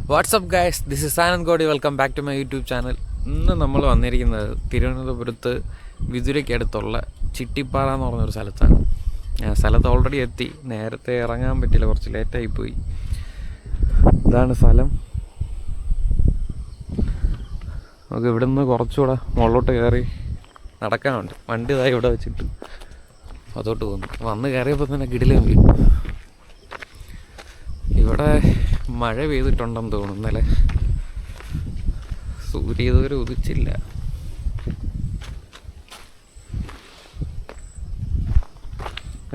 WhatsApp guys, this is Anand Godi. Welcome back to my YouTube channel. ഇന്ന് നമ്മൾ വന്നിരിക്കുന്നത് തിരുവനന്തപുരത്ത് വിതുരയ്ക്കടുത്തുള്ള ചിട്ടിപ്പാറ എന്ന് പറഞ്ഞൊരു സ്ഥലത്താണ്. ഞാൻ സ്ഥലത്ത് ഓൾറെഡി എത്തി. നേരത്തെ ഇറങ്ങാൻ പറ്റില്ല, കുറച്ച് ലേറ്റായിപ്പോയി. ഇതാണ് സ്ഥലം. നമുക്ക് ഇവിടെ നിന്ന് കുറച്ചുകൂടെ മുകളിലോട്ട് കയറി നടക്കാനുണ്ട്. വണ്ടി ഇതായി ഇവിടെ വെച്ചിട്ട് അതോട്ട് വന്ന് കയറിയപ്പോൾ തന്നെ കിടിലം വീഴും. ഇവിടെ മഴ പെയ്തിട്ടുണ്ടെന്ന് തോന്നുന്നു. ഇന്നലെ സൂര്യ ഇതുവരെ ഉദിച്ചില്ല.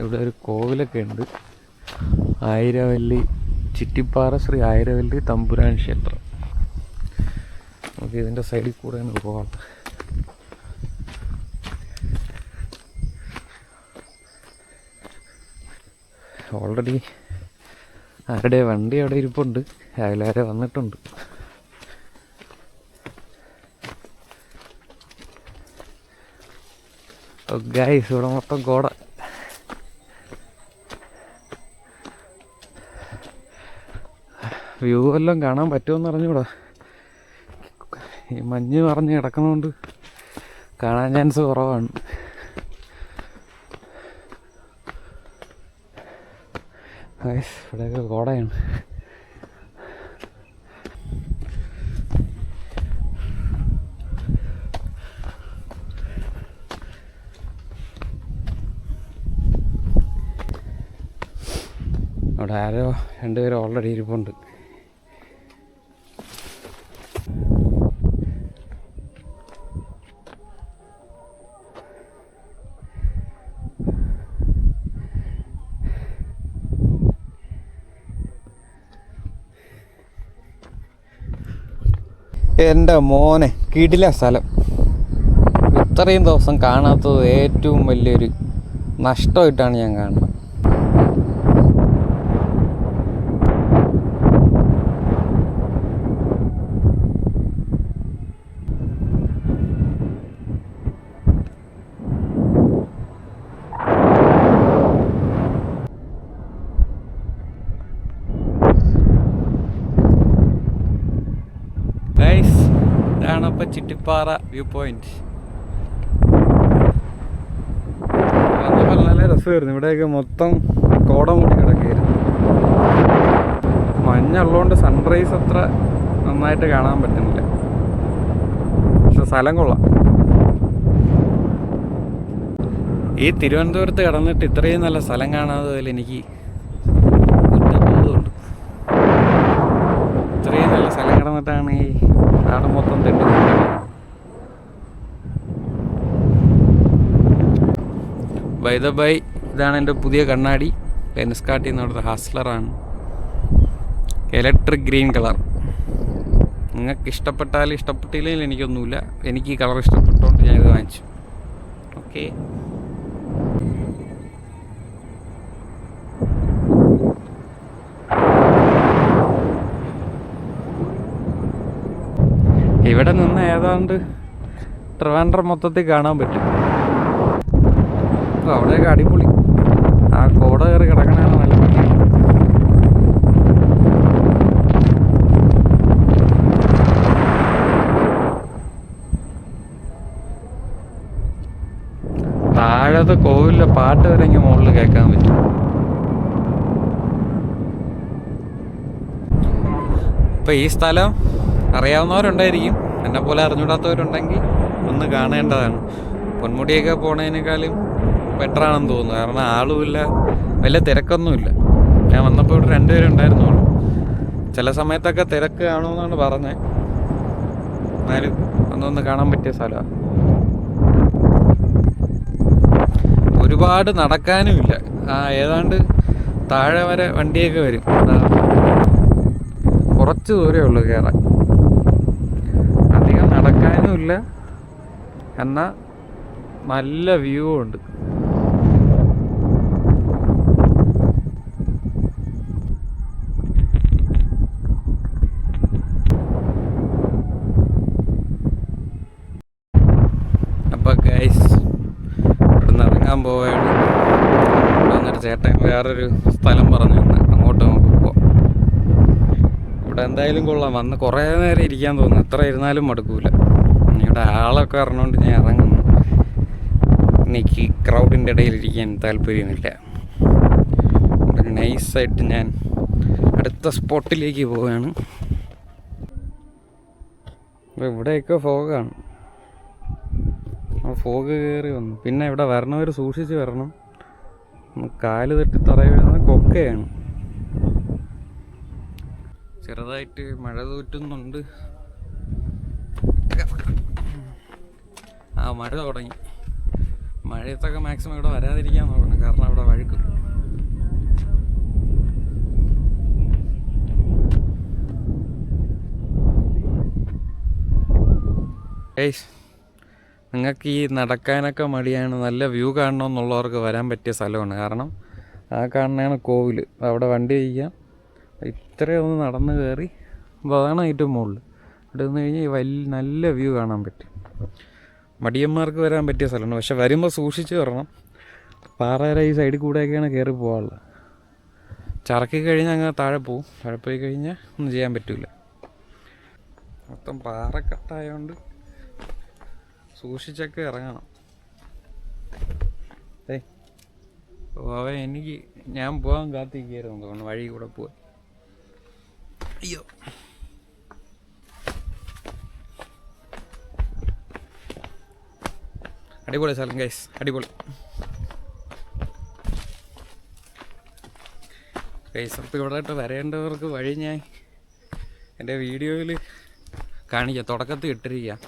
ഇവിടെ ഒരു കോവിലൊക്കെ ഉണ്ട്. ആയിരവല്ലി ചിട്ടിപ്പാറ ശ്രീ ആയിരവല്ലി തമ്പുരാൻ ക്ഷേത്രം. നമുക്ക് ഇതിൻ്റെ സൈഡിൽ കൂടെയാണ് പോകാം. ഓൾറെഡി ആരുടെ വണ്ടി അവിടെ ഇരിപ്പുണ്ട്. രാവിലെ ആരെ വന്നിട്ടുണ്ട്. ഗൈസ്, ഇവിടെ മൊത്തം കോട. വ്യൂ എല്ലാം കാണാൻ പറ്റുമെന്ന് അറിഞ്ഞൂടാ. ഈ മഞ്ഞ് നിറഞ്ഞ് കിടക്കുന്നതുകൊണ്ട് കാണാൻ ചാൻസ് കുറവാണ്. ഗൈസ്, ഇവിടെയൊക്കെ കോടയാണ്. അവിടെ ആരോ രണ്ടുപേരും ഓൾറെഡി ഇരിപ്പുണ്ട്. എൻ്റെ മോനെ, കിടില സ്ഥലം. ഇത്രയും ദിവസം കാണാത്തത് ഏറ്റവും വലിയൊരു നഷ്ടമായിട്ടാണ് ഞാൻ കാണുന്നത്. ഇതാണ് ഇപ്പം ചിട്ടിപ്പാറ വ്യൂ പോയിന്റ്. നല്ല രസമായിരുന്നു. ഇവിടെയൊക്കെ മൊത്തം കോട മൂടി കിടക്കുകയായിരുന്നു. മഞ്ഞുള്ളതുകൊണ്ട് സൺറൈസ് അത്ര നന്നായിട്ട് കാണാൻ പറ്റുന്നില്ല, പക്ഷെ സ്ഥലം കൊള്ളാം. ഈ തിരുവനന്തപുരത്ത് കിടന്നിട്ട് ഇത്രയും നല്ല സ്ഥലം കാണാത്തതിൽ എനിക്ക് കുറ്റബോധമുണ്ട്. ഇത്രയും നല്ല സ്ഥലം കിടന്നിട്ടാണ് ഈ നാട് മൊത്തം തെറ്റി. ബൈ ദ ബൈ, ഇതാണ് എൻ്റെ പുതിയ കണ്ണാടി. ലെൻസ്കാർട്ടിൽ നിന്ന് കൊടുത്ത ഹാസ്ലറാണ്. Electric green colour. നിങ്ങൾക്ക് ഇഷ്ടപ്പെട്ടാലും ഇഷ്ടപ്പെട്ടില്ലെങ്കിൽ എനിക്കൊന്നുമില്ല. എനിക്ക് ഈ കളർ ഇഷ്ടപ്പെട്ടോണ്ട് ഞാനിത് വാങ്ങിച്ചു. ഓക്കെ, ഇവിടെ നിന്ന് ഏതാണ്ട് ട്രിവാൻഡ്രം മൊത്തത്തിൽ കാണാൻ പറ്റും. അവിടെയൊക്കെ അടിപൊളി. ആ കോട കയറി കിടക്കണതാണ് നല്ല ഭംഗി. താഴത്തെ കോവിലിലെ പാട്ട് വരെ ഇങ്ങനെ മുകളിൽ കേൾക്കാൻ പറ്റും. ഇപ്പം ഈ സ്ഥലം അറിയാവുന്നവരുണ്ടായിരിക്കും, എന്നെ പോലെ അറിഞ്ഞൂടാത്തവരുണ്ടെങ്കിൽ ഒന്ന് കാണേണ്ടതാണ്. പൊന്മുടിയൊക്കെ പോണതിനേക്കാളും ബെറ്ററാണെന്ന് തോന്നുന്നു. കാരണം ആളുമില്ല, വലിയ തിരക്കൊന്നുമില്ല. ഞാൻ വന്നപ്പോൾ ഇവിടെ രണ്ടുപേരുണ്ടായിരുന്നുള്ളൂ. ചില സമയത്തൊക്കെ തിരക്ക് കാണുമെന്നാണ് പറഞ്ഞത്. എന്നാലും ഒന്നൊന്ന് കാണാൻ പറ്റിയ സ്ഥലമാണ്. ഒരുപാട് നടക്കാനുമില്ല. ഏതാണ്ട് താഴെ വരെ വണ്ടിയൊക്കെ വരും. കുറച്ച് ദൂരമേ ഉള്ളൂ കയറാൻ. അധികം നടക്കാനുമില്ല, എന്നാൽ നല്ല വ്യൂ ഉണ്ട്. അപ്പം ഗൈസ്, ഇവിടെ നിന്ന് ഇറങ്ങാൻ പോവുകയാണ്. ഇവിടെ വന്നിട്ട് ചേട്ടൻ വേറൊരു സ്ഥലം പറഞ്ഞു തന്നെ അങ്ങോട്ട് നമുക്ക് പോവാം. ഇവിടെ എന്തായാലും കൊള്ളാം. വന്ന് കുറേ നേരം ഇരിക്കാൻ തോന്നുന്നു. എത്ര ഇരുന്നാലും മടുക്കൂല. ഇവിടെ ആളൊക്കെ അറിഞ്ഞുകൊണ്ട് ഞാൻ ഇറങ്ങുന്നു. എനിക്ക് ക്രൗഡിൻ്റെ ഇടയിലിരിക്കാൻ താല്പര്യമില്ല. നൈസായിട്ട് ഞാൻ അടുത്ത സ്പോട്ടിലേക്ക് പോവുകയാണ്. അപ്പോൾ ഇവിടെയൊക്കെ ഫോഗാണ്. ആ ഫോഗ് കയറി വന്നു. പിന്നെ ഇവിടെ വരണവർ സൂക്ഷിച്ച് വരണം. കാല് തട്ടി തറയിൽ വീഴുന്ന കൊക്കയാണ്. ചെറുതായിട്ട് മഴ തൂറ്റുന്നുണ്ട്. ആ മഴ തുടങ്ങി. മഴയത്തൊക്കെ മാക്സിമം ഇവിടെ വരാതിരിക്കാൻ നോക്കണം, കാരണം ഇവിടെ വഴുക്കും. നിങ്ങൾക്ക് ഈ നടക്കാനൊക്കെ മടിയാണ്, നല്ല വ്യൂ കാണണമെന്നുള്ളവർക്ക് വരാൻ പറ്റിയ സ്ഥലമാണ്. കാരണം ആ കാണുന്നതാണ് കോവിൽ. അവിടെ വണ്ടി വയ്ക്കാം. ഇത്രയും ഒന്ന് നടന്ന് കയറി അപ്പോൾ അതാണ് ഏറ്റവും മുകളിൽ. ഇവിടെ നിന്ന് കഴിഞ്ഞാൽ നല്ല വ്യൂ കാണാൻ പറ്റും. മടിയന്മാർക്ക് വരാൻ പറ്റിയ സ്ഥലമാണ്. പക്ഷെ വരുമ്പോൾ സൂക്ഷിച്ച് വരണം. പാറയുടെ ഈ സൈഡിൽ കൂടെയൊക്കെയാണ് കയറി പോകാനുള്ളത്. ചറക്കി കഴിഞ്ഞാൽ അങ്ങനെ താഴെ പോവും. താഴെ പോയി കഴിഞ്ഞാൽ ഒന്നും ചെയ്യാൻ പറ്റില്ല. മൊത്തം പാറക്കെട്ടായതുകൊണ്ട് സൂക്ഷിച്ചൊക്കെ ഇറങ്ങണം. ഞാൻ പോകാൻ കാത്തിരിക്കുകയായിരുന്നു തോന്നുന്നു, വഴി കൂടെ പോവാൻ. അയ്യോ, അടിപൊളി സ്ഥലം ഗൈസ്, അടിപൊളി ഗൈസ്. അപ്പോൾ ഇവിടെ വരേണ്ടവർക്ക് വഴി ഞാൻ എൻ്റെ വീഡിയോയിൽ കാണിക്കാം. തുടക്കത്തിൽ ഇട്ടിരിക്കുക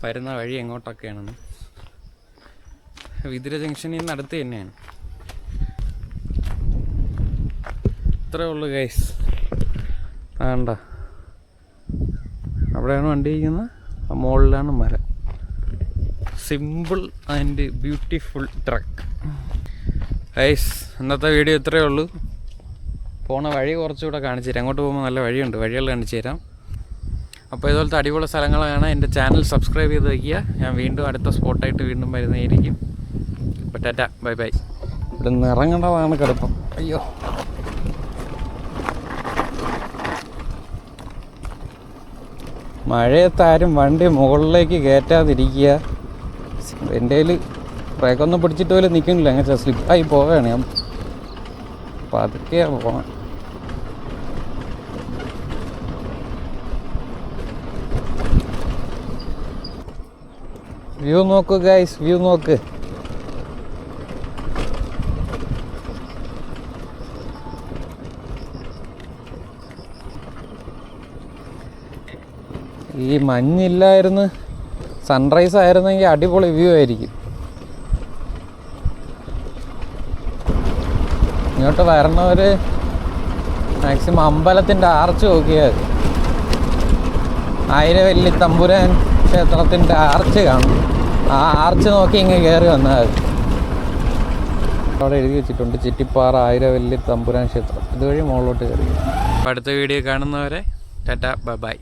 വരുന്ന വഴി എങ്ങോട്ടൊക്കെയാണെന്ന്. വിതുര ജംഗ്ഷനിൽ നിന്ന് അടുത്ത് തന്നെയാണ്. ഇത്രേ ഉള്ളൂ ഗൈസ്. വേണ്ട, അവിടെയാണ് വണ്ടി ഇരിക്കുന്നത്. ആ മുകളിലാണ് മരം. Simple and beautiful truck guys. ഇന്നത്തെ വീഡിയോ ഇത്രയേ ഉള്ളൂ. പോണ വഴി കുറച്ചുകൂടെ കാണിച്ചു തരാം. അങ്ങോട്ട് പോകുമ്പോൾ നല്ല വഴിയുണ്ട്, വഴികൾ കാണിച്ചു തരാം. അപ്പോൾ ഇതുപോലത്തെ അടിപൊളി സ്ഥലങ്ങളാണ്. എൻ്റെ ചാനൽ സബ്സ്ക്രൈബ് ചെയ്ത് വയ്ക്കുക. ഞാൻ വീണ്ടും അടുത്ത സ്പോട്ടായിട്ട് വീണ്ടും വരുന്നതായിരിക്കും. അപ്പോൾ ടാറ്റ, ബൈ ബൈ. ഇവിടെ നിന്ന് ഇറങ്ങേണ്ടതാണ് കിടപ്പം. അയ്യോ, മഴയത്താരും വണ്ടി മുകളിലേക്ക് കയറ്റാതിരിക്കുക. എൻ്റെ കയ്യിൽ ബ്രേക്കൊന്നും പിടിച്ചിട്ട് പോലും നിൽക്കുന്നില്ല. അങ്ങനെ സ്ലിപ്പായി പോവുകയാണ്. ഞാൻ പതുക്കെയാണ് പോകണം. വ്യൂ നോക്ക് ഗൈസ്, വ്യൂ നോക്ക്. ഈ മഞ്ഞില്ലായിരുന്നു, സൺറൈസ് ആയിരുന്നെങ്കിൽ അടിപൊളി വ്യൂ ആയിരിക്കും. ഇങ്ങോട്ട് വരണവർ മാക്സിമം അമ്പലത്തിൻ്റെ ആർച്ച് നോക്കിയാൽ ആയിരവല്ലി തമ്പുരാൻ ക്ഷേത്രത്തിൻ്റെ ആർച്ച് കാണും. ആ ആർച്ച് നോക്കി ഇങ്ങനെ കയറി വന്നാൽ അവിടെ എഴുതി വെച്ചിട്ടുണ്ട് ചിറ്റിപ്പാറ ആയിരവല്ലി തമ്പുരാൻ ക്ഷേത്രം. ഇതുവഴി മുകളിലോട്ട് കയറി. അടുത്ത വീഡിയോ കാണുന്നവരെ ടാറ്റ, ബൈ ബൈ.